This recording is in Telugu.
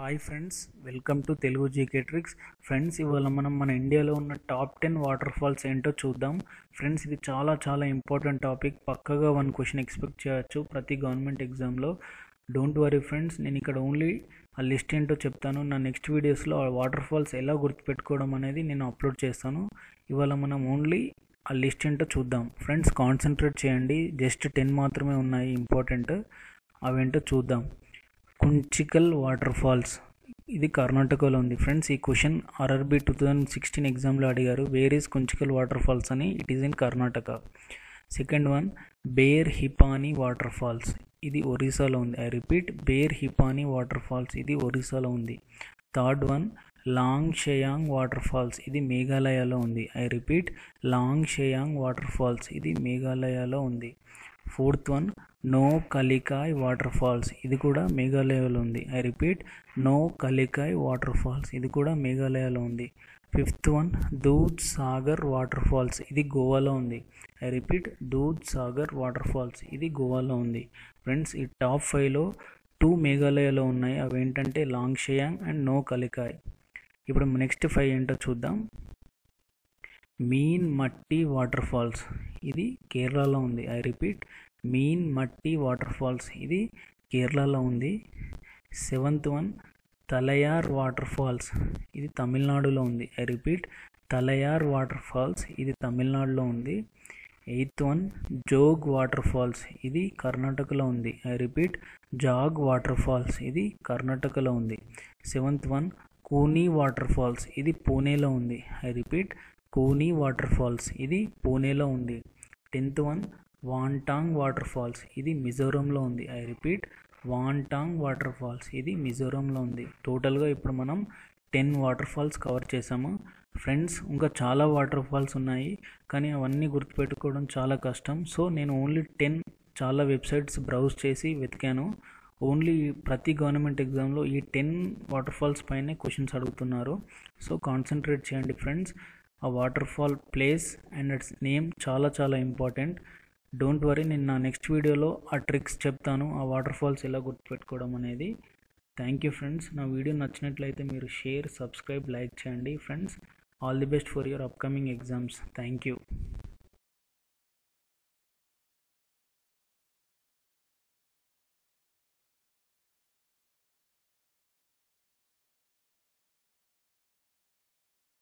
Hi friends, welcome to Telugu GK tricks. Friends, ఇవాళ మనం మన ఇండియాలో ఉన్న టాప్ 10 వాటర్ ఫాల్స్ ఏంటో చూద్దాం. ఫ్రెండ్స్, ఇది చాలా ఇంపార్టెంట్ టాపిక్. పక్కగా 1 క్వశ్చన్ ఎక్స్పెక్ట్ చేయొచ్చు ప్రతి గవర్నమెంట్ ఎగ్జామ్లో. డోంట్ వరీ ఫ్రెండ్స్, నేను ఇక్కడ ఓన్లీ ఆ లిస్ట్ ఏంటో చెప్తాను. నా నెక్స్ట్ వీడియోస్లో ఆ వాటర్ ఫాల్స్ ఎలా గుర్తుపెట్టుకోవడం అనేది నేను అప్లోడ్ చేస్తాను. ఇవాళ మనం ఓన్లీ ఆ లిస్ట్ ఏంటో చూద్దాం. ఫ్రెండ్స్, కాన్సన్ట్రేట్ చేయండి. జస్ట్ 10 మాత్రమే ఉన్నాయి ఇంపార్టెంట్. అవేంటో చూద్దాం. కుంచికల్ వాటర్ ఫాల్స్, ఇది కర్ణాటకలో ఉంది. ఫ్రెండ్స్, ఈ క్వశ్చన్ ఆర్ఆర్బి 2016 ఎగ్జామ్లో అడిగారు. Where is Kunchikal water falls అని. It is in Karnataka. Second one, Barehipani water falls, ఇది ఒరిస్సాలో ఉంది. I repeat, Barehipani water falls, ఇది ఒరిస్సాలో ఉంది. Third one, Langshiang water falls, ఇది మేఘాలయలో ఉంది. I repeat, Langshiang water falls, ఇది మేఘాలయలో ఉంది. Fourth one, Nohkalikai water falls, ఇది కూడా మేఘాలయలో ఉంది. I repeat, Nohkalikai water falls, ఇది కూడా మేఘాలయలో ఉంది. Fifth one, Doodh Sagar water falls, ఇది గోవాలో ఉంది. I repeat, Doodh Sagar water falls, ఇది గోవాలో ఉంది. ఫ్రెండ్స్, ఈ టాప్ 5లో 2 మేఘాలయలో ఉన్నాయి. అవి ఏంటంటే లాంగ్ షేయాంగ్ అండ్ నో కలికాయ్. ఇప్పుడు నెక్స్ట్ 5 ఏంటో చూద్దాం. మీన్ మట్టి వాటర్ ఫాల్స్, ఇది కేరళలో ఉంది. I repeat, Meenmutty water falls, ఇది కేరళలో ఉంది. Seventh one, Thalaiyar water falls, ఇది తమిళనాడులో ఉంది. I repeat, Thalaiyar water falls, ఇది తమిళనాడులో ఉంది. Eighth one, Jog water falls, ఇది కర్ణాటకలో ఉంది. I repeat, Jog water falls, ఇది కర్ణాటకలో ఉంది. Seventh one, Kune water falls, ఇది పూణేలో ఉంది. I repeat, Kune water falls, ఇది పూణేలో ఉంది. 10th వన్, వాంటాంగ్ వాటర్ ఫాల్స్, ఇది మిజోరంలో ఉంది. ఐ రిపీట్, వాంటాంగ్ వాటర్ ఫాల్స్, ఇది మిజోరంలో ఉంది. టోటల్గా ఇప్పుడు మనం 10 వాటర్ ఫాల్స్ కవర్ చేసాము. ఫ్రెండ్స్, ఇంకా చాలా వాటర్ ఫాల్స్ ఉన్నాయి, కానీ అవన్నీ గుర్తుపెట్టుకోవడం చాలా కష్టం. సో నేను ఓన్లీ 10 చాలా వెబ్సైట్స్ బ్రౌజ్ చేసి వెతికాను. ఓన్లీ ప్రతి గవర్నమెంట్ ఎగ్జామ్లో ఈ 10 వాటర్ ఫాల్స్ పైనే క్వశ్చన్స్ అడుగుతున్నారు. సో కాన్సన్ట్రేట్ చేయండి ఫ్రెండ్స్. ఆ water fall place and its name చాలా ఇంపార్టెంట్. డోంట్ వరీ, నేను నా నెక్స్ట్ వీడియోలో ఆ ట్రిక్స్ చెప్తాను, ఆ వాటర్ ఫాల్స్ ఎలా గుర్తుపెట్టుకోవడం అనేది. Thank you friends. నా వీడియో నచ్చినట్లయితే మీరు షేర్, సబ్స్క్రైబ్, లైక్ చేయండి. Friends, all the best for your upcoming exams. Thank you.